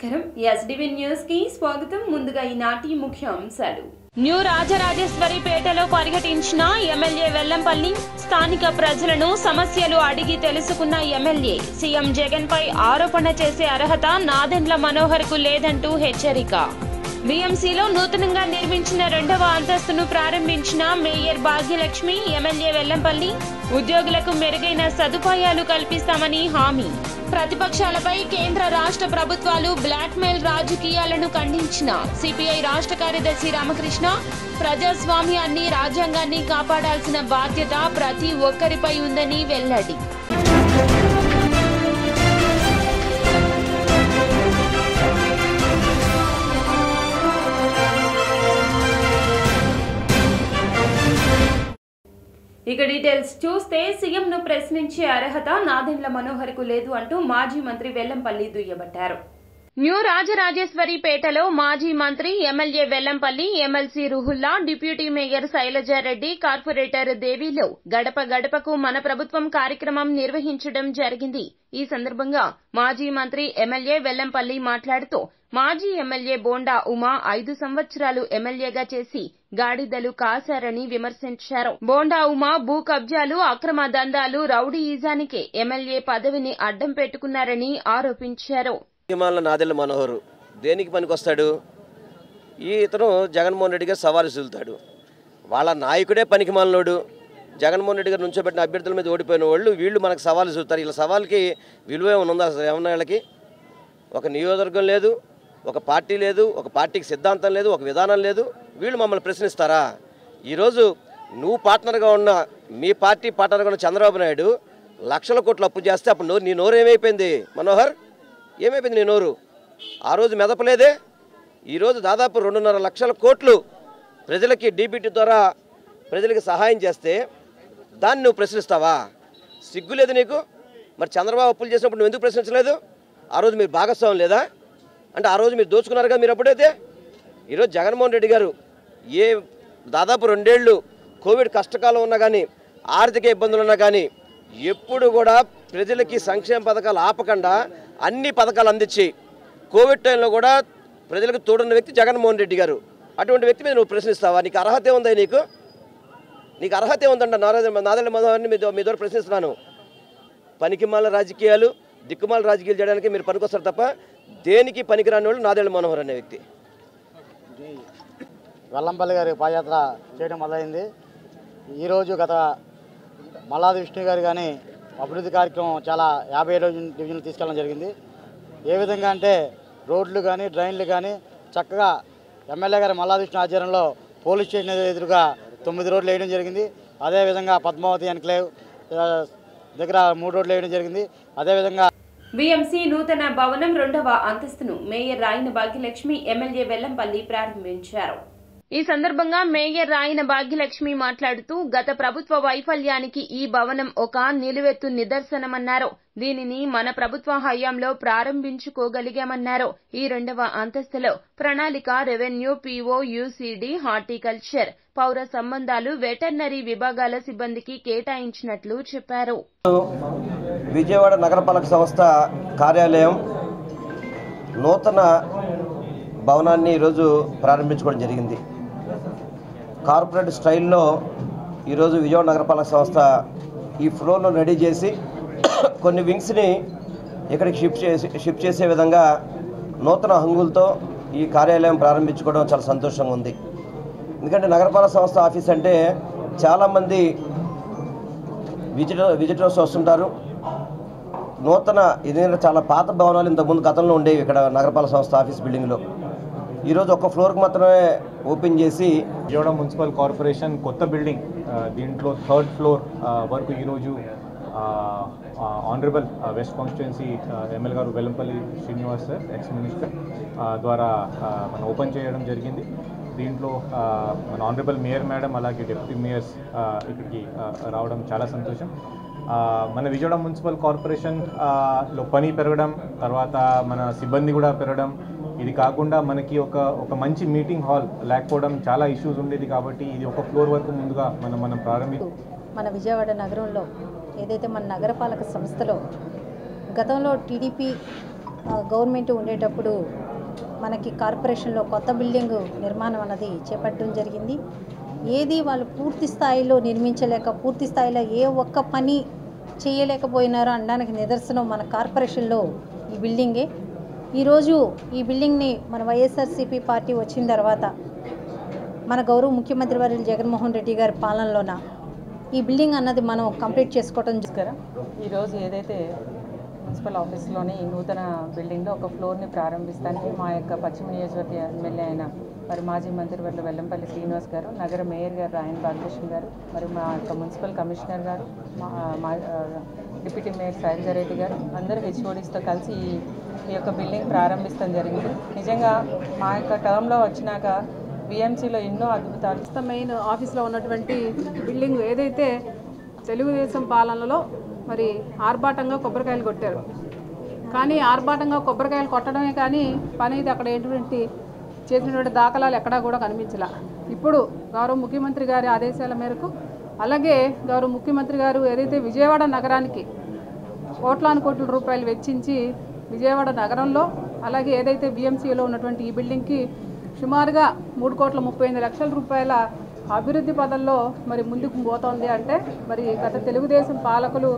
నమస్కారం SDV news కి స్వాగతం. ముందుగా ఈనాటి ముఖ్యాంశాలు. న్యూ రాజరాజేశ్వరిపేటలో పర్యటించిన ఎమ్మెల్యే వెల్లంపల్లి. స్థానిక ప్రజలను సమస్యలు అడిగి తెలుసుకున్న ఎమ్మెల్యే. సీఎం జగన్ పై ఆరోపణ చేసే అర్హత నాదెండ్ల మనోహర్ కు లేదంటూ హెచ్చరిక. బీఎంసీలో నూతనంగా నిర్మించిన 2వ అంతస్తును ప్రారంభించిన మేయర్ భాగ్యలక్ష్మి. ఎమ్మెల్యే వెల్లంపల్లి ఉద్యోగులకు మెరుగైన సదుపాయాలు కల్పిస్తామని హామీ. ప్రతిపక్షాలపై కేంద్ర రాష్ట్ర ప్రభుత్వాలు బ్లాక్మెయిల్ రాజకీయాలను ఖండించిన సిపిఐ రాష్ట్ర కార్యదర్శి రామకృష్ణ. ప్రజాస్వామ్యాన్ని, రాజ్యాంగాన్ని కాపాడాల్సిన బాధ్యత ప్రతి ఒక్కరిపై ఉందని వెల్లడి. ఇక డీటెయిల్స్ చూస్తే సీఎం ను ప్రశ్నించే అర్హత నాదెండ్ల మనోహర్ కు లేదు అంటూ మాజీ మంత్రి వెల్లంపల్లి దుయ్యబట్టారు. న్యూ రాజరాజేశ్వరిపేటలో మాజీ మంత్రి MLA Vellampalli, MLC Ruhulla, deputy mayor Sailaja Reddy, corporator దేవిలో గడప గడపకు మన ప్రభుత్వం కార్యక్రమం నిర్వహించడం జరిగింది. ఈ సందర్భంగా మాజీ మంత్రి ఎమ్మెల్యే వెల్లంపల్లి మాట్లాడుతూ మాజీ ఎమ్మెల్యే బోండా ఉమా 5 సంవత్సరాలు ఎమ్మెల్యేగా చేసి గాడిదలు కాశారని విమర్శించారు. బోండా ఉమా భూ కబ్జాలు, అక్రమ దందాలు, రౌడీయిజానికే ఎమ్మెల్యే పదవిని అడ్డం పెట్టుకున్నారని ఆరోపించారు. నాదెండ్ల మనోహర్ దేనికి పనికొస్తాడు? ఇతను జగన్మోహన్ రెడ్డి గారు సవాలు చూలుతాడు. వాళ్ళ నాయకుడే పనికిమాలినోడు. జగన్మోహన్ రెడ్డి గారు నుంచోబెట్టిన అభ్యర్థుల మీద ఓడిపోయిన వాళ్ళు వీళ్ళు మనకు సవాలు చూస్తారు. వీళ్ళ సవాల్కి విలువ ఏమైనా ఉందా? ఏమన్నా వీళ్ళకి ఒక నియోజకవర్గం లేదు, ఒక పార్టీ లేదు, ఒక పార్టీకి సిద్ధాంతం లేదు, ఒక విధానం లేదు. వీళ్ళు మమ్మల్ని ప్రశ్నిస్తారా? ఈరోజు నువ్వు పార్ట్నర్గా ఉన్న, మీ పార్టీ పార్ట్నర్గా ఉన్న చంద్రబాబు నాయుడు లక్షల కోట్లు అప్పు చేస్తే అప్పుడు నీ నోరు ఏమైపోయింది మనోహర్? ఏమైపోయింది నీ నోరు? ఆ రోజు మెదపలేదే. ఈరోజు దాదాపు 2.5 లక్షల కోట్లు ప్రజలకి డీబీటీ ద్వారా ప్రజలకి సహాయం చేస్తే దాన్ని నువ్వు ప్రశ్నిస్తావా? సిగ్గులేదు నీకు? మరి చంద్రబాబు అప్పులు చేసినప్పుడు నువ్వు ఎందుకు ప్రశ్నించలేదు? ఆ రోజు మీరు భాగస్వామ్యం లేదా? అంటే ఆ రోజు మీరు దోచుకున్నారుగా మీరు అప్పుడైతే. ఈరోజు జగన్మోహన్ రెడ్డి గారు దాదాపు 2 ఏళ్ళు కోవిడ్ కష్టకాలం ఉన్నా కానీ, ఆర్థిక ఇబ్బందులు ఉన్నా కానీ ఎప్పుడు కూడా ప్రజలకి సంక్షేమ పథకాలు ఆపకుండా అన్ని పథకాలు అందించి కోవిడ్ టైంలో కూడా ప్రజలకు తోడున్న వ్యక్తి జగన్మోహన్ రెడ్డి గారు. అటువంటి వ్యక్తి మీద నువ్వు ప్రశ్నిస్తావా? నీకు అర్హత ఉందా? నీకు అర్హత ఉందంట? నాదెండ్ల మనోహర్ని మీ ద్వారా ప్రశ్నిస్తున్నాను. పనికిమాల రాజకీయాలు, దిక్కుమాల రాజకీయాలు చేయడానికి మీరు పనికొస్తారు తప్ప దేనికి పనికిరాని వాళ్ళు నాదెండ్ల మనోహర్ అనే వ్యక్తి. వెల్లంపల్లి గారి పాదయాత్ర చేయడం మొదలైంది. ఈరోజు గత మల్లాది విష్ణు గారు కానీ అభివృద్ధి కార్యక్రమం చాలా 57 డివిజన్లు తీసుకెళ్ళడం జరిగింది. ఏ విధంగా అంటే రోడ్లు కానీ, డ్రైన్లు కానీ చక్కగా ఎమ్మెల్యే గారి మల్లాది విష్ణు ఆధ్వర్యంలో పోలీస్ స్టేషన్ ఎదురుగా 9 రోడ్లు వేయడం జరిగింది. అదేవిధంగా పద్మావతి ఎన్క్లేవ్ దగ్గర 3 రోడ్లు వేయడం జరిగింది. అదేవిధంగా బీఎంసీ నూతన భవనం 2వ అంతస్తును మేయర్ రాయన భాగ్యలక్ష్మి, ఎమ్మెల్యే వెల్లంపల్లి ప్రారంభించారు. ఈ సందర్భంగా మేయర్ రాయన భాగ్యలక్ష్మి మాట్లాడుతూ గత ప్రభుత్వ వైఫల్యానికి ఈ భవనం ఒక నిలువెత్తు నిదర్శనమన్నారు. దీనిని మన ప్రభుత్వ హయాంలో ప్రారంభించుకోగలిగామన్నారు. ఈ 2వ అంతస్తులో ప్రణాళిక, రెవెన్యూ, పీఓ, యూసీడీ, హార్టికల్చర్, పౌర సంబంధాలు, వెటర్నరీ విభాగాల సిబ్బందికి కేటాయించినట్లు చెప్పారు. విజయవాడ నగరపాలక సంస్థ కార్యాలయం నూతన భవనాన్ని ఈరోజు ప్రారంభించుకోవడం జరిగింది. కార్పొరేట్ స్టైల్లో ఈరోజు విజయవాడ నగరపాలక సంస్థ ఈ ఫ్లోర్ను రెడీ చేసి కొన్ని వింగ్స్ని ఇక్కడికి షిఫ్ట్ చేసే విధంగా నూతన హంగులతో ఈ కార్యాలయం ప్రారంభించుకోవడం చాలా సంతోషంగా ఉంది. ఎందుకంటే నగరపాలక సంస్థ ఆఫీస్ అంటే చాలామంది విజిటర్స్ వస్తుంటారు. నూతన ఇదేంటే చాలా పాత భవనాలు ఇంతకుముందు గతంలో ఉండేవి ఇక్కడ నగరపాలక సంస్థ ఆఫీస్ బిల్డింగ్లో. ఈరోజు ఒక ఫ్లోర్కి మాత్రమే ఓపెన్ చేసి విజయవాడ మున్సిపల్ కార్పొరేషన్ కొత్త బిల్డింగ్ దీంట్లో 3rd ఫ్లోర్ వరకు ఈరోజు ఆనరబుల్ వెస్ట్ కాన్స్టిట్యుయెన్సీ ఎమ్మెల్యే గారు Vellampalli Srinivas sir, ex minister ద్వారా మనం ఓపెన్ చేయడం జరిగింది. దీంట్లో మన ఆనరబుల్ మేయర్ మేడం అలాగే డిప్యూటీ మేయర్స్ ఇక్కడికి రావడం చాలా సంతోషం. మన విజయవాడ మున్సిపల్ కార్పొరేషన్లో పని పెరగడం, తర్వాత మన సిబ్బంది కూడా పెరగడం, ఇది కాకుండా మనకి ఒక మంచి మీటింగ్ హాల్ లేకపోవడం చాలా ఇష్యూస్ ఉండేది. కాబట్టి ఇది ఒక ఫ్లోర్ వరకు ముందుగా మనం మన విజయవాడ నగరంలో ఏదైతే మన నగరపాలక సంస్థలో గతంలో టీడీపీ గవర్నమెంట్ ఉండేటప్పుడు మనకి కార్పొరేషన్లో కొత్త బిల్డింగ్ నిర్మాణం అన్నది చేపట్టడం జరిగింది. ఏది వాళ్ళు పూర్తి స్థాయిలో నిర్మించలేక, పూర్తి స్థాయిలో ఏ ఒక్క పని చేయలేకపోయినారో అనడానికి నిదర్శనం మన కార్పొరేషన్లో ఈ బిల్డింగే. ఈరోజు ఈ బిల్డింగ్ని మన వైఎస్ఆర్సీపీ పార్టీ వచ్చిన తర్వాత మన గౌరవ ముఖ్యమంత్రి వర్యులు జగన్మోహన్ రెడ్డి గారి పాలనలోన ఈ బిల్డింగ్ అన్నది మనం కంప్లీట్ చేసుకోవడం చూసారా. ఈరోజు ఏదైతే మున్సిపల్ ఆఫీస్లోని నూతన బిల్డింగ్లో ఒక ఫ్లోర్ని ప్రారంభిస్తానికి మా యొక్క పశ్చిమ నియోజకవర్గ ఎమ్మెల్యే అయిన మరి మాజీ మంత్రివర్యులు వెల్లంపల్లి శ్రీనివాస్ గారు, నగర మేయర్ గారు రాయన్ భాగ్యలక్ష్మి గారు, మరి మా యొక్క మున్సిపల్ కమిషనర్ గారు, మా డిప్యూటీ మేయర్ శైలజారెడ్డి గారు అందరూ హెచ్ఓడీస్తో కలిసి ఈ యొక్క బిల్డింగ్ ప్రారంభించడం జరిగింది. నిజంగా మా యొక్క టర్మ్లో వచ్చినాక బిఎంసీలో ఎన్నో అద్భుతాలు. మెయిన్ ఆఫీస్లో ఉన్నటువంటి బిల్డింగ్ ఏదైతే తెలుగుదేశం పాలనలో మరి ఆర్భాటంగా కొబ్బరికాయలు కొట్టారు, కానీ ఆర్భాటంగా కొబ్బరికాయలు కొట్టడమే కానీ పని ఇది అక్కడ ఏంటంటే చేసినటువంటి దాఖలాలు ఎక్కడా కూడా కనిపించలా. ఇప్పుడు గౌరవ ముఖ్యమంత్రి గారి ఆదేశాల మేరకు, అలాగే గౌరవ ముఖ్యమంత్రి గారు ఏదైతే విజయవాడ నగరానికి కోట్ల రూపాయలు వెచ్చించి విజయవాడ నగరంలో, అలాగే ఏదైతే బిఎంసీలో ఉన్నటువంటి ఈ బిల్డింగ్కి సుమారుగా 3,35,00,000 రూపాయల అభివృద్ధి పదంలో మరి ముందుకు పోతోంది. అంటే మరి గత తెలుగుదేశం పాలకులు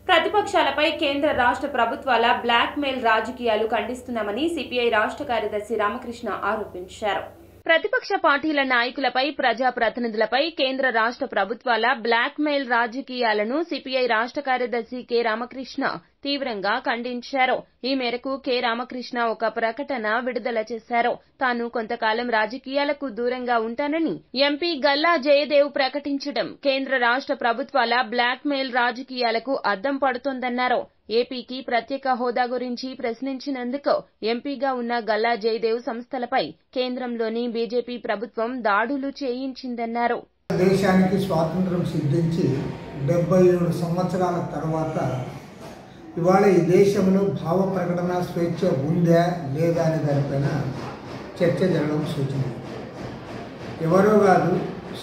ప్రతిపక్షాలపై కేంద్ర రాష్ట్ర ప్రభుత్వాల బ్లాక్ మెయిల్ రాజకీయాలు ఖండిస్తున్నామని సిపిఐ రాష్ట్ర కార్యదర్శి రామకృష్ణ ఆరోపించారు. ప్రతిపక్ష పార్టీల నాయకులపై, ప్రజాప్రతినిధులపై కేంద్ర రాష్ట్ర ప్రభుత్వాల బ్లాక్ మెయిల్ రాజకీయాలను సిపిఐ రాష్ట్ర కార్యదర్శి కె రామకృష్ణ తీవ్రంగా ఖండించారు. ఈ మేరకు కె రామకృష్ణ ఒక ప్రకటన విడుదల చేశారు. తాను కొంతకాలం రాజకీయాలకు దూరంగా ఉంటానని ఎంపీ గల్లా జయదేవ్ ప్రకటించడం కేంద్ర రాష్ట్ర ప్రభుత్వాల బ్లాక్ మెయిల్ రాజకీయాలకు అద్దం పడుతోందన్నారు. ఏపీకి ప్రత్యేక హోదా గురించి ప్రశ్నించినందుకు ఎంపీగా ఉన్న గల్లా జయదేవ్ సంస్థలపై కేంద్రంలోని బీజేపీ ప్రభుత్వం దాడులు చేయించిందన్నారు. దేశానికి స్వాతంత్రం సిద్ధించి 77 సంవత్సరాల తర్వాత ఇవాళ ఈ దేశంలో భావ ప్రకటన స్వేచ్ఛ ఉందా లేదా అనే దానిపైన చర్చ జరగడం సూచన. ఎవరో కాదు,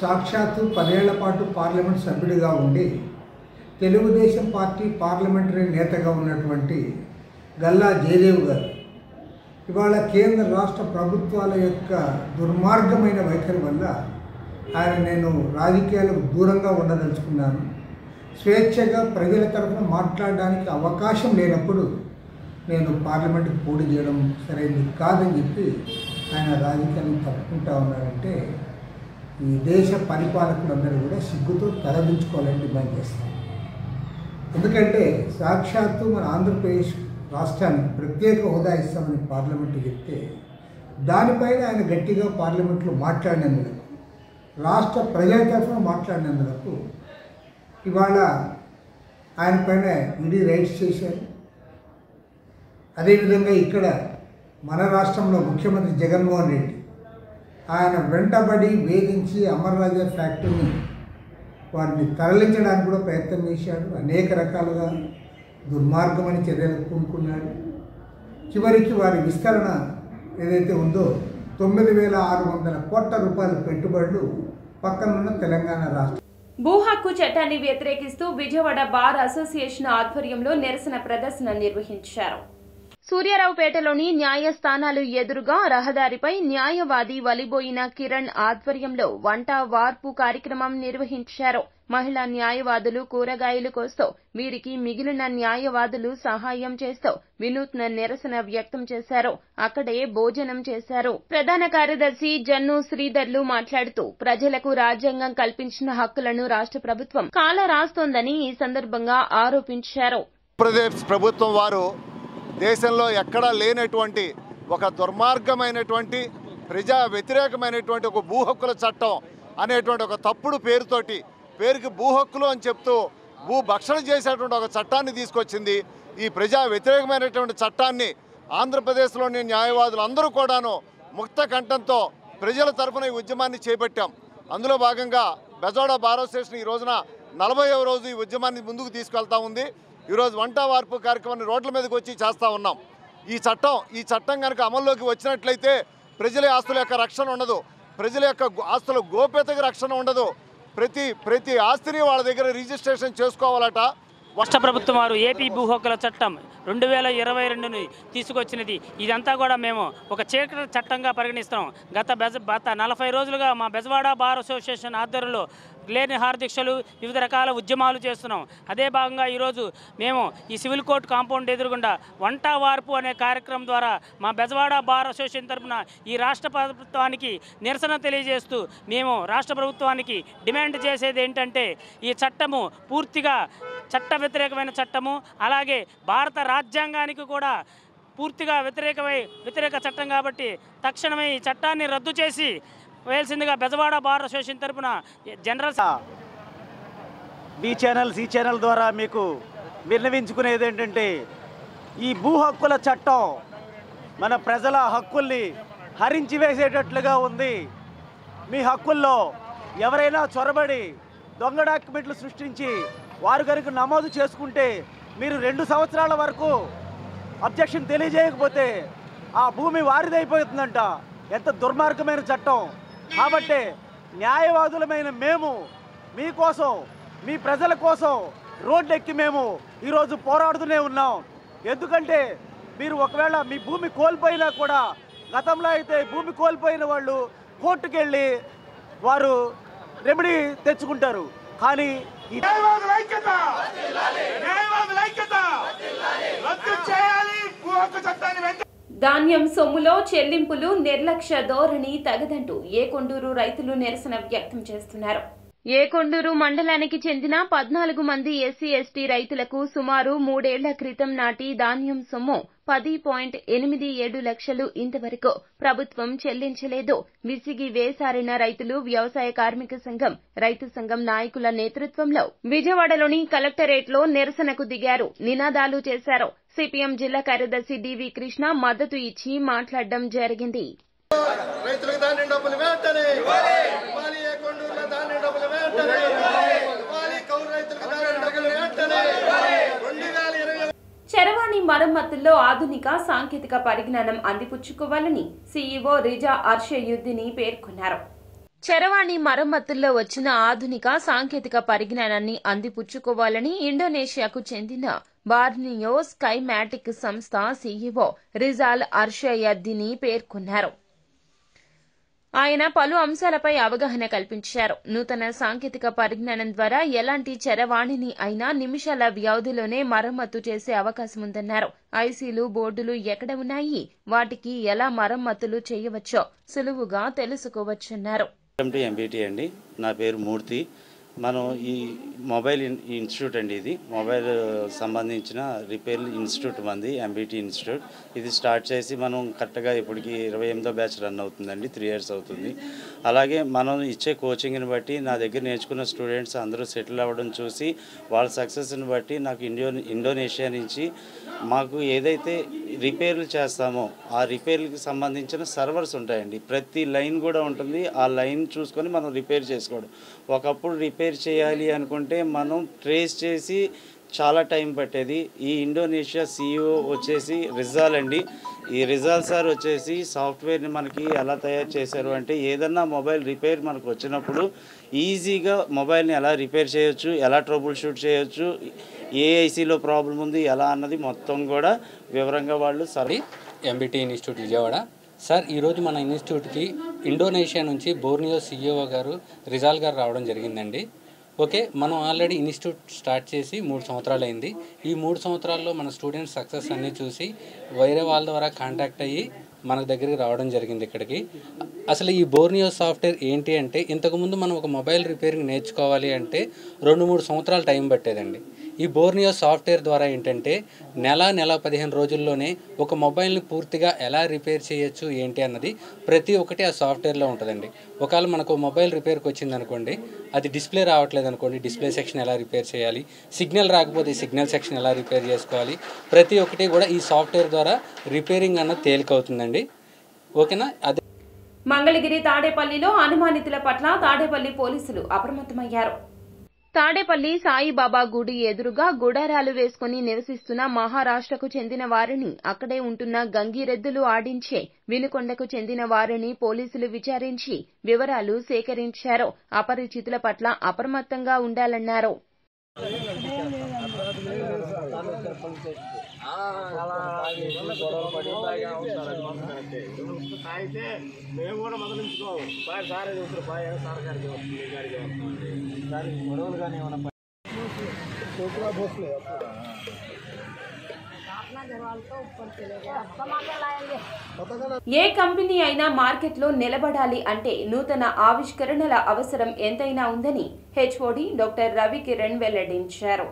సాక్షాత్తు 10 ఏళ్ల పాటు పార్లమెంట్ సభ్యుడిగా ఉండి తెలుగుదేశం పార్టీ పార్లమెంటరీ నేతగా ఉన్నటువంటి గల్లా జయదేవ్ గారు ఇవాళ కేంద్ర రాష్ట్ర ప్రభుత్వాల యొక్క దుర్మార్గమైన వైఖరి వల్ల నేను రాజకీయాలకు దూరంగా ఉండదలుచుకున్నాను, స్వేచ్ఛగా ప్రజల తరఫున మాట్లాడడానికి అవకాశం లేనప్పుడు నేను పార్లమెంట్కి పోటీ చేయడం సరైనది కాదని చెప్పి ఆయన రాజకీయాలను తప్పుకుంటా ఉన్నారంటే ఈ దేశ పరిపాలకులందరూ కూడా సిగ్గుతో తలదించుకోవాలని డిమాండ్ చేస్తాం. ఎందుకంటే సాక్షాత్తు మన ఆంధ్రప్రదేశ్ రాష్ట్రానికి ప్రత్యేక హోదా ఇస్తామని పార్లమెంటు చెప్తే దానిపైన ఆయన గట్టిగా పార్లమెంట్లో మాట్లాడినందుకు, రాష్ట్ర ప్రజల తరఫున మాట్లాడినందుకు ఇవాళ ఆయన పైన ఈడీ రైట్స్ చేశారు. అదేవిధంగా ఇక్కడ మన రాష్ట్రంలో ముఖ్యమంత్రి జగన్మోహన్ రెడ్డి ఆయన వెంటబడి వేధించి అమర్ రాజా ఫ్యాక్టరీని వారిని తరలించడానికి కూడా ప్రయత్నం చేశాడు. అనేక రకాలుగా దుర్మార్గమైన చర్యలు పూనుకున్నాడు. చివరికి వారి విస్తరణ ఏదైతే ఉందో 9,600 కోట్ల రూపాయల పెట్టుబడులు పక్కనున్న తెలంగాణ రాష్ట్రం. భూ హక్కు చట్టాన్ని వ్యతిరేకిస్తూ విజయవాడ బార్ అసోసియేషన్ ఆధ్వర్యంలో నిరసన ప్రదర్శన నిర్వహించారు. సూర్యారావుపేటలోని న్యాయస్థానాలు ఎదురుగా రహదారిపై న్యాయవాది వలిబోయిన కిరణ్ ఆధ్వర్యంలో వంట వార్పు కార్యక్రమం నిర్వహించారు. మహిళా న్యాయవాదులు కూరగాయలు కోస్తూ, వీరికి మిగిలిన న్యాయవాదులు సహాయం చేస్తూ వినూత్న నిరసన వ్యక్తం చేశారు. అక్కడే భోజనం చేశారు. ప్రధాన కార్యదర్శి జన్ను శ్రీధర్లు మాట్లాడుతూ ప్రజలకు రాజ్యాంగం కల్పించిన హక్కులను రాష్ట్ర ప్రభుత్వం కాలరాస్తోందని ఈ సందర్భంగా ఆరోపించారు. ఆంధ్రప్రదేశ్ ప్రభుత్వం వారు దేశంలో ఎక్కడా లేనటువంటి ఒక దుర్మార్గమైనటువంటి ప్రజా వ్యతిరేకమైనటువంటి ఒక భూ హక్కుల చట్టం అనేటువంటి ఒక తప్పుడు పేరుకి భూ హక్కులు అని చెప్తూ భూ భక్షణ చేసేటువంటి ఒక చట్టాన్ని తీసుకొచ్చింది. ఈ ప్రజా వ్యతిరేకమైనటువంటి చట్టాన్ని ఆంధ్రప్రదేశ్లోని న్యాయవాదులు అందరూ కూడాను ముక్త కంఠంతో ప్రజల తరఫున ఈ ఉద్యమాన్ని చేపట్టాం. అందులో భాగంగా బెజవాడ బార్ అసోసియేషన్ ఈ రోజున 40వ రోజు ఈ ఉద్యమాన్ని ముందుకు తీసుకెళ్తా ఉంది. ఈరోజు వంట వార్పు కార్యక్రమాన్ని రోడ్ల మీదకి వచ్చి చేస్తూ ఉన్నాం. ఈ చట్టం కనుక అమల్లోకి వచ్చినట్లయితే ప్రజల ఆస్తుల యొక్క రక్షణ ఉండదు, ప్రజల యొక్క ఆస్తుల గోప్యతకి రక్షణ ఉండదు. ప్రతి ఆస్తిని వాళ్ళ దగ్గర రిజిస్ట్రేషన్ చేసుకోవాలట. రాష్ట్ర ప్రభుత్వం వారు ఏపీ భూ హక్కుల చట్టం 2022ని తీసుకొచ్చినది. ఇదంతా కూడా మేము ఒక చీకటి చట్టంగా పరిగణిస్తున్నాం. గత 40 రోజులుగా మా బెజవాడ బార్ అసోసియేషన్ ఆధ్వర్యంలో లేని హార్దీక్షలు వివిధ రకాల ఉద్యమాలు చేస్తున్నాం. అదే భాగంగా ఈరోజు మేము ఈ సివిల్ కోర్టు కాంపౌండ్ ఎదురుగుండా వంట వార్పు అనే కార్యక్రమం ద్వారా మా బెజవాడ బార్ అసోసియేషన్ తరఫున ఈ రాష్ట్ర ప్రభుత్వానికి నిరసన తెలియజేస్తూ మేము రాష్ట్ర ప్రభుత్వానికి డిమాండ్ చేసేది ఏంటంటే ఈ చట్టము పూర్తిగా చట్ట వ్యతిరేకమైన చట్టము, అలాగే భారత రాజ్యాంగానికి కూడా పూర్తిగా వ్యతిరేక చట్టం కాబట్టి తక్షణమే ఈ చట్టాన్ని రద్దు చేసి వేయాల్సిందిగా బెజవాడ బార్ అసోసియేషన్ తరఫున general B channel C channel ద్వారా మీకు విన్నవించుకునేది ఏంటంటే ఈ భూ హక్కుల చట్టం మన ప్రజల హక్కుల్ని హరించి వేసేటట్లుగా ఉంది. మీ హక్కుల్లో ఎవరైనా చొరబడి దొంగ డాక్యుమెంట్లు సృష్టించి వారు కనుక నమోదు చేసుకుంటే మీరు 2 సంవత్సరాల వరకు అబ్జెక్షన్ తెలియజేయకపోతే ఆ భూమి వారిదైపోతుందంట. ఎంత దుర్మార్గమైన చట్టం. కాబట్టి న్యాయవాదులమైన మేము మీకోసం మీ ప్రజల కోసం రోడ్డెక్కి మేము ఈరోజు పోరాడుతూనే ఉన్నాం. ఎందుకంటే మీరు ఒకవేళ మీ భూమి కోల్పోయినా కూడా గతంలో అయితే భూమి కోల్పోయిన వాళ్ళు కోర్టుకు వెళ్ళి వారు రెమెడీ తెచ్చుకుంటారు. కానీ ధాన్యం సొమ్ములో చెల్లింపులు నిర్లక్ష్య ధోరణి తగదంటూ ఏకొండూరు రైతులు నిరసన వ్యక్తం చేస్తున్నారు. ఏకొండూరు మండలానికి చెందిన 14 మంది ఎస్సీ ఎస్టీ రైతులకు సుమారు 3 ఏళ్ల క్రితం నాటి ధాన్యం సొమ్ము 10.87 లక్షలు ఇంతవరకు ప్రభుత్వం చెల్లించలేదు. విసిగి వేసారిన రైతులు వ్యవసాయ కార్మిక సంఘం, రైతు సంఘం నాయకుల నేతృత్వంలో విజయవాడలోని కలెక్టరేట్లో నిరసనకు దిగారు, నినాదాలు చేశారు. సిపిఎం జిల్లా కార్యదర్శి డివి కృష్ణ మద్దతు ఇచ్చి మాట్లాడడం జరిగింది. రైతులకు ధాన్యం డబ్బులు వెంటనే ఇవ్వాలి, ఏకొండూరులో ధాన్యం డబ్బులు వెంటనే ఇవ్వాలి, కౌలు రైతులకు ధాన్యం డబ్బులు వెంటనే ఇవ్వాలి. 2020 చరవాణి మరమ్మతుల్లో ఆధునిక సాంకేతిక పరిజ్ఞానం అందిపుచ్చుకోవాలని సీఈఓ రిజా అర్షయుద్దీని పేర్కొన్నారు. చరవాణి మరమ్మతుల్లో వచ్చిన ఆధునిక సాంకేతిక పరిజ్ఞానాన్ని అందిపుచ్చుకోవాలని ఇండోనేషియాకు చెందిన బార్నియో స్కైమాటిక్ సంస్థ సీఈఓ రిజాల్ అర్షయుద్దీని పేర్కొన్నారు. ఆయన పలు అంశాలపై అవగాహన కల్పించారు. నూతన సాంకేతిక పరిజ్ఞానం ద్వారా ఎలాంటి చరవాణిని అయినా నిమిషాల వ్యవధిలోనే మరమ్మతు చేసే అవకాశముందన్నారు. ఐసీలు, బోర్డులు ఎక్కడ ఉన్నాయి, వాటికి ఎలా మరమ్మతులు చేయవచ్చో సులువుగా తెలుసుకోవచ్చన్నారు. ఎంబీటీ అండి, నా పేరు మూర్తి. మనం ఈ మొబైల్ ఇన్స్టిట్యూట్ అండి, ఇది మొబైల్ సంబంధించిన రిపేర్ ఇన్స్టిట్యూట్ మంది ఎంబీటీ ఇన్స్టిట్యూట్. ఇది స్టార్ట్ చేసి మనం కరెక్ట్గా ఇప్పటికి 28వ బ్యాచ్ రన్ అవుతుందండి, 3 years అవుతుంది. అలాగే మనం ఇచ్చే కోచింగ్ని బట్టి నా దగ్గర నేర్చుకున్న స్టూడెంట్స్ అందరూ సెటిల్ అవ్వడం చూసి వాళ్ళ సక్సెస్ని బట్టి నాకు ఇండోనేషియా నుంచి మాకు ఏదైతే రిపేర్లు చేస్తామో ఆ రిపేర్లకు సంబంధించిన సర్వర్స్ ఉంటాయండి. ప్రతి లైన్ కూడా ఉంటుంది, ఆ లైన్ చూసుకొని మనం రిపేర్ చేసుకోవడం. ఒకప్పుడు రిపేర్ చేయాలి అనుకుంటే మనం ట్రేస్ చేసి చాలా టైం పట్టేది. ఈ ఇండోనేషియా సీఈఓ వచ్చేసి రిజాల్ అండి. ఈ రిజాల్ సార్ వచ్చేసి సాఫ్ట్వేర్ని మనకి ఎలా తయారు చేశారు అంటే ఏదన్నా మొబైల్ రిపేర్ మనకు వచ్చినప్పుడు ఈజీగా మొబైల్ని ఎలా రిపేర్ చేయొచ్చు, ఎలా ట్రబుల్ షూట్ చేయొచ్చు, ఏ ఐసీలో ప్రాబ్లం ఉంది ఎలా అన్నది మొత్తం కూడా వివరంగా వాళ్ళు sir. MBT institute Vijayawada sir. ఈరోజు మన ఇన్స్టిట్యూట్కి ఇండోనేషియా నుంచి బోర్నియో సీఈఓ గారు రిజాల్ గారు రావడం జరిగిందండి. ఓకే, మనం ఆల్రెడీ ఇన్స్టిట్యూట్ స్టార్ట్ చేసి 3 సంవత్సరాలు అయింది. ఈ 3 సంవత్సరాల్లో మన స్టూడెంట్స్ సక్సెస్ అన్నీ చూసి వేరే వాళ్ళ ద్వారా కాంటాక్ట్ అయ్యి మన దగ్గరికి రావడం జరిగింది ఇక్కడికి. అసలు ఈ బోర్నియో సాఫ్ట్వేర్ ఏంటి అంటే ఇంతకుముందు మనం ఒక మొబైల్ రిపేరింగ్ నేర్చుకోవాలి అంటే 2-3 సంవత్సరాలు టైం పట్టేదండి. ఈ బోర్నియో సాఫ్ట్వేర్ ద్వారా ఏంటంటే నెల 15 రోజుల్లోనే ఒక మొబైల్ని పూర్తిగా ఎలా రిపేర్ చేయొచ్చు ఏంటి అన్నది ప్రతి ఒక్కటి ఆ సాఫ్ట్వేర్లో ఉంటుందండి. ఒకవేళ మనకు మొబైల్ రిపేర్కి వచ్చింది అనుకోండి, అది డిస్ప్లే రావట్లేదు అనుకోండి, డిస్ప్లే సెక్షన్ ఎలా రిపేర్ చేయాలి, సిగ్నల్ రాకపోతే సిగ్నల్ సెక్షన్ ఎలా రిపేర్ చేసుకోవాలి, ప్రతి ఒక్కటి కూడా ఈ సాఫ్ట్వేర్ ద్వారా రిపేరింగ్ అన్నది తేలికవుతుందండి. ఓకేనా? అదే మంగళగిరి తాడేపల్లిలో అనుమానితుల పట్ల తాడేపల్లి పోలీసులు అప్రమత్తమయ్యారు. తాడేపల్లి సాయిబాబా గుడి ఎదురుగా గుడారాలు వేసుకుని నివసిస్తున్న మహారాష్ట్రకు చెందిన వారిని, అక్కడే ఉంటున్న గంగిరెద్దులు ఆడించే వినుకొండకు చెందిన వారిని పోలీసులు విచారించి వివరాలు సేకరించారు. అపరిచితుల పట్ల అప్రమత్తంగా ఉండాలన్నారు. అయితే మేము కూడా మొదలుంచుకోము సారే చూస్తారు సార్ గారికి వస్తుంది గారికి వస్తుంది దానికి గొడవలు కానీ ఏమన్నా ఏ కంపెనీ అయినా మార్కెట్లో నిలబడాలి అంటే నూతన ఆవిష్కరణల అవసరం ఎంతైనా ఉందని హెచ్ఓడి డాక్టర్ రవి కిరణ్ వెల్లడించారు.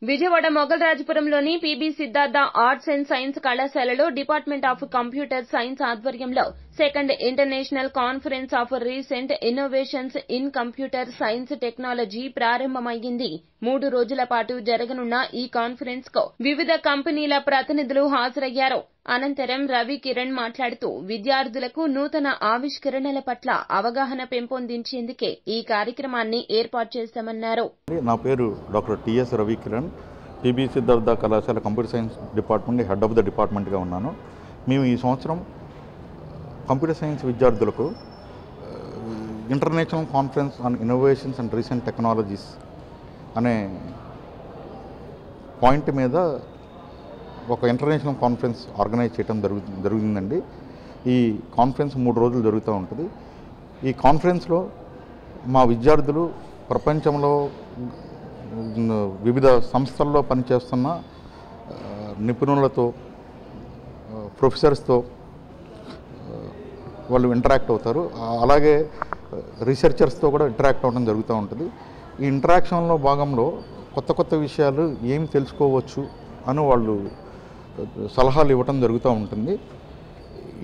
విజయవాడ మొగల్రాజపురంలోని PB Siddhartha arts and science కళాశాలలో డిపార్ట్మెంట్ ఆఫ్ కంప్యూటర్ సైన్స్ ఆధ్వర్యంలో second international conference of recent innovations in computer science technology ప్రారంభమైంది. 3 రోజుల పాటు జరగనున్న ఈ కాన్ఫరెన్స్ కు వివిధ కంపెనీల ప్రతినిధులు హాజరయ్యారు. అనంతరం రవి కిరణ్ మాట్లాడుతూ విద్యార్థులకు నూతన ఆవిష్కరణల పట్ల అవగాహన పెంపొందించేందుకే ఈ కార్యక్రమాన్ని ఏర్పాటు చేశామన్నారు. నా పేరు doctor TS Ravi Kiran, PB Siddhartha కళాశాల computer science department head of the డిపార్ట్మెంట్గా ఉన్నాను. మేము ఈ సంవత్సరం కంప్యూటర్ సైన్స్ విద్యార్థులకు international conference on innovations and recent technologies అనే పాయింట్ మీద ఒక ఇంటర్నేషనల్ కాన్ఫరెన్స్ ఆర్గనైజ్ చేయడం జరుగుతుందండి. ఈ కాన్ఫరెన్స్ 3 రోజులు జరుగుతూ ఉంటుంది. ఈ కాన్ఫరెన్స్లో మా విద్యార్థులు ప్రపంచంలో వివిధ సంస్థల్లో పనిచేస్తున్న నిపుణులతో, ప్రొఫెసర్స్తో వాళ్ళు ఇంటరాక్ట్ అవుతారు. అలాగే రీసెర్చర్స్తో కూడా ఇంటరాక్ట్ అవ్వడం జరుగుతూ ఉంటుంది. ఈ ఇంటరాక్షన్లో భాగంలో కొత్త విషయాలు ఏం తెలుసుకోవచ్చు అని వాళ్ళు సలహాలు ఇవ్వటం జరుగుతూ ఉంటుంది.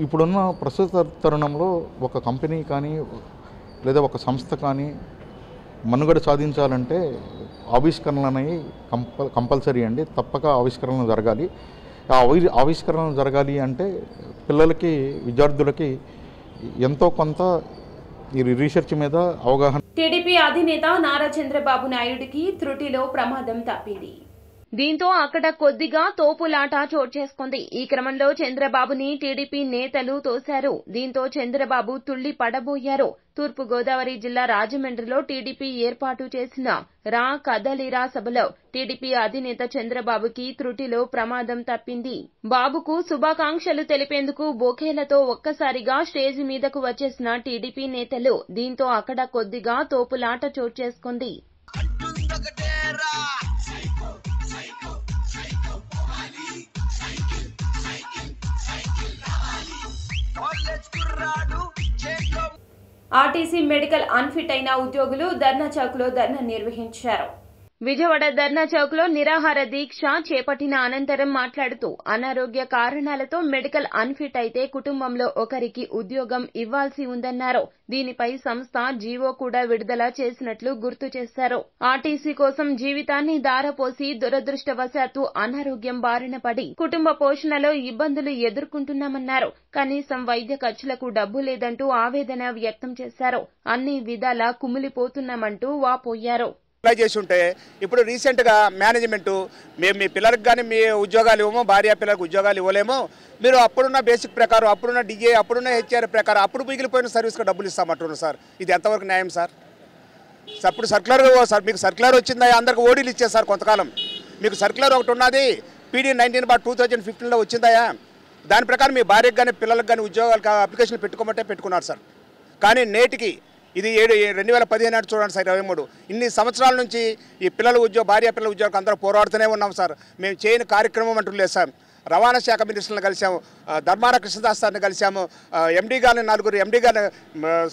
ఇప్పుడున్న ప్రస్తుత తరుణంలో ఒక కంపెనీ కానీ లేదా ఒక సంస్థ కానీ మనుగడ సాధించాలంటే ఆవిష్కరణలు అనేవి కంపల్సరీ అండి. తప్పక ఆవిష్కరణలు జరగాలి. ఆ ఆవిష్కరణలు జరగాలి అంటే పిల్లలకి, విద్యార్థులకి ఎంతో కొంత ఈ రీసెర్చ్ మీద అవగాహన. టీడీపీ అధినేత నారా చంద్రబాబు నాయుడుకి త్రుటిలో ప్రమాదం తప్పింది. దీంతో అక్కడ కొద్దిగా తోపులాట చోటు చేసుకుంది. ఈ క్రమంలో చంద్రబాబుని టీడీపీ నేతలు తోశారు. దీంతో చంద్రబాబు తుళ్లి పడబోయారు. తూర్పు గోదావరి జిల్లా రాజమండ్రిలో టీడీపీ ఏర్పాటు చేసిన రా కదలిరా సభలో టీడీపీ అధినేత చంద్రబాబుకి త్రుటిలో ప్రమాదం తప్పింది. బాబుకు శుభాకాంక్షలు తెలిపేందుకు బొకేలతో ఒక్కసారిగా స్టేజి మీదకు వచ్చేసిన టీడీపీ నేతలు. దీంతో అక్కడ కొద్దిగా తోపులాట చోటు చేసుకుంది. ఆర్టీసీ మెడికల్ అన్ఫిట్ అయిన ఉద్యోగులు ధర్నా చౌక్లో ధర్నా నిర్వహించారు. విజయవాడ ధర్నా చౌక్ లో నిరాహార దీక్ష చేపట్టిన అనంతరం మాట్లాడుతూ అనారోగ్య కారణాలతో మెడికల్ అన్ఫిట్ అయితే కుటుంబంలో ఒకరికి ఉద్యోగం ఇవ్వాల్సి ఉందన్నారు. దీనిపై సంస్థ జీవో కూడా విడుదల చేసినట్లు గుర్తు చేశారు. ఆర్టీసీ కోసం జీవితాన్ని ధారపోసి దురదృష్టవశాత్తు అనారోగ్యం బారిన పడి కుటుంబ పోషణలో ఇబ్బందులు ఎదుర్కొంటున్నామన్నారు. కనీసం వైద్య ఖర్చులకు డబ్బు లేదంటూ ఆవేదన వ్యక్తం చేశారు. అన్ని విధాలా కుమిలిపోతున్నామంటూ వాపోయారు. అప్లై చేసి ఉంటే ఇప్పుడు రీసెంట్గా మేనేజ్మెంటు మేము మీ పిల్లలకు కానీ మీ ఉద్యోగాలు ఇవ్వము, భార్య పిల్లలకు ఉద్యోగాలు ఇవ్వలేము, మీరు అప్పుడున్న బేసిక్ ప్రకారం, అప్పుడున్న డిఏ, అప్పుడున్న హెచ్ఆర్ ప్రకారం అప్పుడు మిగిలిపోయిన సర్వీస్కి డబ్బులు ఇస్తామంటున్నారు సార్. ఇది ఎంతవరకు న్యాయం సార్? అప్పుడు సర్క్యులర్ సార్, మీకు సర్క్యులర్ వచ్చిందా? అందరికి ఓడీలు ఇచ్చారు సార్ కొంతకాలం. మీకు సర్క్యులర్ ఒకటి ఉన్నది PD 19/2015లో వచ్చిందా? దాని ప్రకారం మీ భార్యకు కానీ పిల్లలకు కానీ ఉద్యోగాలకు అప్లికేషన్లు పెట్టుకోమంటే పెట్టుకున్నారు సార్. కానీ నేటికి ఇది 2015 నాటి చూడండి సార్, 23 ఇన్ని సంవత్సరాల నుంచి ఈ భార్య పిల్లల ఉద్యోగాలకు అందరూ పోరాడుతూనే ఉన్నాం సార్. మేము చేయని కార్యక్రమం అంటూ లేదు సార్. రవాణా శాఖ మినిస్టర్లను కలిసాము, ధర్మాన కృష్ణదాస్ గారిని కలిసాము, ఎండీ గారిని 4 ఎండీ గారిని,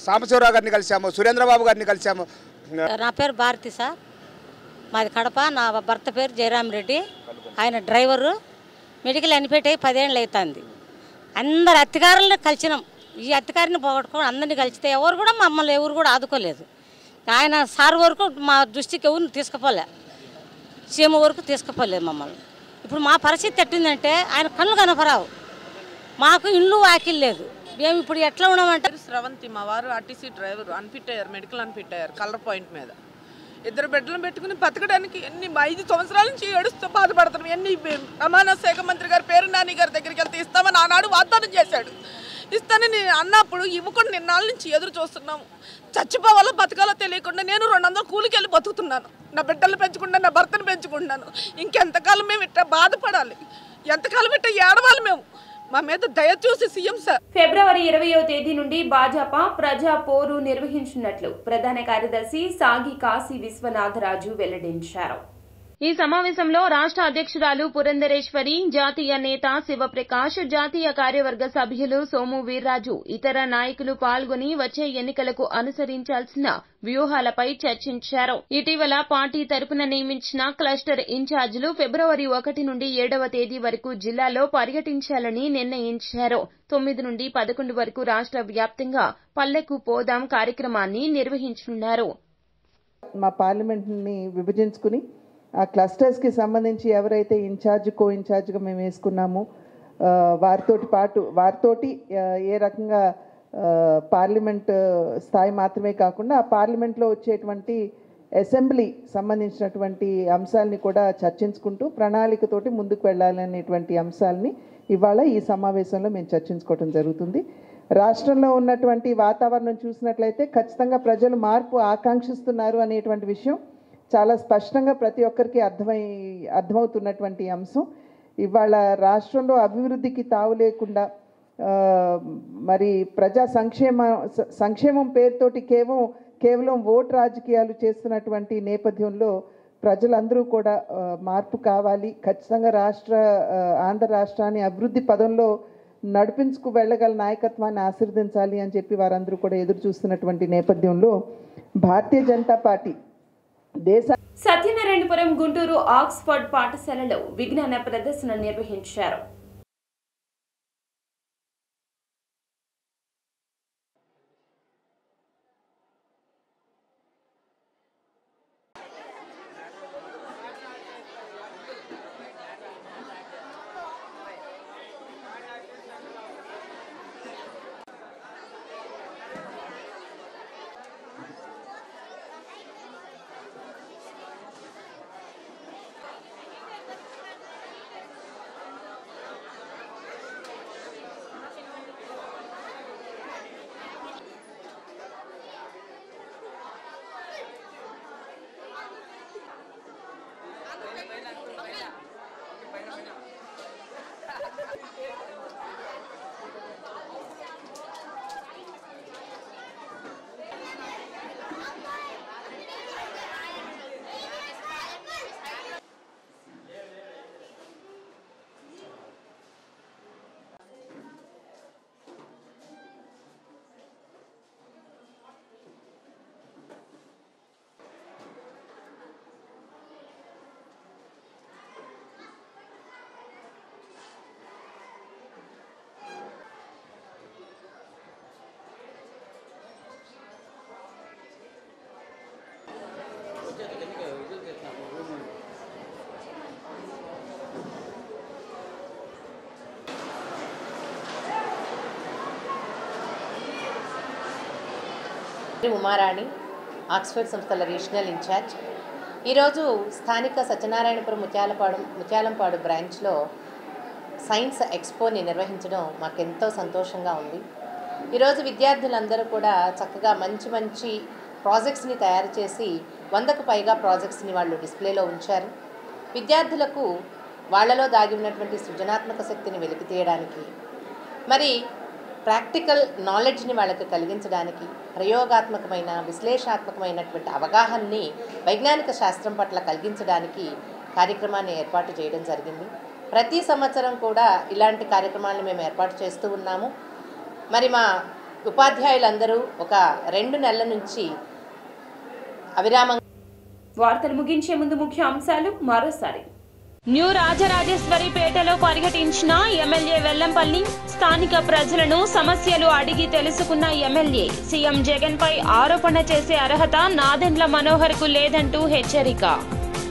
సాంబశివరావు గారిని కలిసాము, సురేంద్రబాబు గారిని కలిసాము. నా పేరు భారతి సార్, మాది కడప. నా భర్త పేరు జయరామ్ రెడ్డి, ఆయన డ్రైవరు. మెడికల్ అనిపెట్టి 10 ఏళ్ళు అవుతుంది. అందరు అధికారులను కలిసినాం. ఈ అధికారిని పోగొట్టుకొని అందరినీ కలిస్తే ఎవరు కూడా మమ్మల్ని ఎవరు కూడా ఆదుకోలేదు. ఆయన సార్ వరకు మా దృష్టికి ఎవరిని తీసుకుపోలే, సీఎం వరకు తీసుకుపోలేదు మమ్మల్ని. ఇప్పుడు మా పరిస్థితి ఎట్టిందంటే ఆయన కళ్ళు కనపరావు, మాకు ఇల్లు వాకిల్ లేదు. మేము ఇప్పుడు ఎట్లా ఉన్నామంటే, స్రవంతి మా వారు ఆర్టీసీ డ్రైవర్, అన్ఫిట్ అయ్యారు, మెడికల్ అన్ఫిట్ అయ్యారు కలర్ పాయింట్ మీద. 2 బిడ్డలను పెట్టుకుని బతకడానికి 5 సంవత్సరాల నుంచి ఏడుస్తూ బాధపడుతున్నాం. రవాణా శాఖ మంత్రి గారు పేరు నాని గారి దగ్గరికి వెళ్తే ఇస్తామని ఆనాడు వాగ్దానం చేశాడు. ఇస్తానని అన్నప్పుడు ఇవ్వకుండా నిన్నాళ్ళ నుంచి ఎదురు చూస్తున్నాము. చచ్చిపోవాలో బతకాలో తెలియకుండా నేను 200 కూలికి వెళ్ళి బతుకుతున్నాను. నా బిడ్డలు పెంచుకుంటాను, నా భర్తను పెంచుకుంటున్నాను. ఇంకెంతకాలం మేము ఇట్లా బాధపడాలి? ఎంతకాలం ఇట్లా ఏడవాలి? మేము మా మీద దయచూసి సీఎం సార్. ఫిబ్రవరి 20వ తేదీ నుండి భాజపా ప్రజా పోరు నిర్వహించినట్లు ప్రధాన కార్యదర్శి సాగి కాశీ విశ్వనాథరాజు వెల్లడించారు. ఈ సమావేశంలో రాష్ట్ర అధ్యక్షురాలు పురంధరేశ్వరి, జాతీయ నేత శివప్రకాష్, జాతీయ కార్యవర్గ సభ్యులు సోము వీర్రాజు, ఇతర నాయకులు పాల్గొని వచ్చే ఎన్నికలకు అనుసరించాల్సిన వ్యూహాలపై చర్చించారు. ఇటీవల పార్టీ తరపున నియమించిన క్లస్టర్ ఇన్ఛార్జీలు ఫిబ్రవరి 1 నుండి 7వ తేదీ వరకు జిల్లాలో పర్యటించాలని నిర్ణయించారు. 9 నుండి 11 వరకు రాష్ట్ర వ్యాప్తంగా పల్లెకు పోదాం కార్యక్రమాన్ని నిర్వహించనున్నారు. మా పార్లమెంట్ని విభజించుకుని ఆ క్లస్టర్స్కి సంబంధించి ఎవరైతే ఇన్ఛార్జ్ కో ఇన్ఛార్జ్గా మేము వేసుకున్నామో వారితోటి ఏ రకంగా పార్లమెంట్ స్థాయి మాత్రమే కాకుండా ఆ పార్లమెంట్లో వచ్చేటువంటి అసెంబ్లీ సంబంధించినటువంటి అంశాలని కూడా చర్చించుకుంటూ ప్రణాళికతోటి ముందుకు వెళ్ళాలనేటువంటి అంశాలని ఇవాళ ఈ సమావేశంలో మేము చర్చించుకోవడం జరుగుతుంది. రాష్ట్రంలో ఉన్నటువంటి వాతావరణం చూసినట్లయితే ఖచ్చితంగా ప్రజలు మార్పు ఆకాంక్షిస్తున్నారు అనేటువంటి విషయం చాలా స్పష్టంగా ప్రతి ఒక్కరికి అర్థమవుతున్నటువంటి అంశం. ఇవాళ రాష్ట్రంలో అభివృద్ధికి తావు లేకుండా మరి ప్రజా సంక్షేమం పేరుతోటి కేవలం ఓటు రాజకీయాలు చేస్తున్నటువంటి నేపథ్యంలో ప్రజలందరూ కూడా మార్పు కావాలి, ఖచ్చితంగా ఆంధ్ర రాష్ట్రాన్ని అభివృద్ధి పదంలో నడిపించుకు వెళ్ళగల నాయకత్వాన్ని ఆశీర్వదించాలి అని చెప్పి వారందరూ కూడా ఎదురు చూస్తున్నటువంటి నేపథ్యంలో భారతీయ జనతా పార్టీ సత్యనారాయణపురం, గుంటూరు ఆక్స్ఫర్డ్ పాఠశాలలో విజ్ఞాన ప్రదర్శన నిర్వహించారు. ఉమారాణి, ఆక్స్ఫర్డ్ సంస్థల రీజనల్ ఇన్ఛార్జ్. ఈరోజు స్థానిక సత్యనారాయణపురం ముత్యాలంపాడు బ్రాంచ్లో సైన్స్ ఎక్స్పోని నిర్వహించడం మాకెంతో సంతోషంగా ఉంది. ఈరోజు విద్యార్థులందరూ కూడా చక్కగా మంచి ప్రాజెక్ట్స్ని తయారు చేసి 100కు పైగా ప్రాజెక్ట్స్ని వాళ్ళు డిస్ప్లేలో ఉంచారు. విద్యార్థులకు వాళ్ళలో దాగి ఉన్నటువంటి సృజనాత్మక శక్తిని వెలికి తీయడానికి, మరి ప్రాక్టికల్ నాలెడ్జ్ని వాళ్ళకి కలిగించడానికి, ప్రయోగాత్మకమైన విశ్లేషణాత్మకమైనటువంటి అవగాహనని వైజ్ఞానిక శాస్త్రం పట్ల కలిగించడానికి కార్యక్రమాన్ని ఏర్పాటు చేయడం జరిగింది. ప్రతి సంవత్సరం కూడా ఇలాంటి కార్యక్రమాలను మేము ఏర్పాటు చేస్తూ ఉన్నాము. మరి మా ఉపాధ్యాయులందరూ ఒక 2 నెలల నుంచి అవిరామంగా. వార్తలు ముగించే ముందు ముఖ్య అంశాలు మరోసారి. న్యూ రాజరాజేశ్వరిపేటలో పర్యటించిన ఎమ్మెల్యే వెల్లంపల్లి, స్థానిక ప్రజలను సమస్యలు అడిగి తెలుసుకున్న ఎమ్మెల్యే. సీఎం జగన్ పై ఆరోపణ చేసే అర్హత నాదెండ్ల మనోహర్కు లేదంటూ హెచ్చరిక.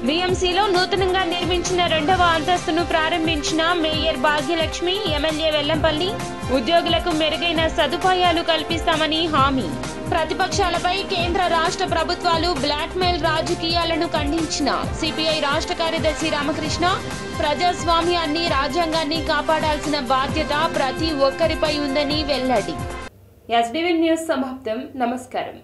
బీఎంసీలో నూతనంగా నిర్మించిన 2వ అంతస్తును ప్రారంభించిన మేయర్ భాగ్యలక్ష్మి, ఎమ్మెల్యే వెల్లంపల్లి. ఉద్యోగులకు మెరుగైన సదుపాయాలు కల్పిస్తామని హామీ. ప్రతిపక్షాలపై కేంద్ర రాష్ట్ర ప్రభుత్వాలు బ్లాక్మెయిల్ రాజకీయాలను ఖండించిన సిపిఐ రాష్ట్ర కార్యదర్శి రామకృష్ణ, ప్రజాస్వామ్యాన్ని రాజ్యాంగాన్ని కాపాడాల్సిన బాధ్యత ప్రతి ఒక్కరిపై ఉందని వెల్లడి. ఎస్డివి న్యూస్ సమాప్తం. నమస్కారం.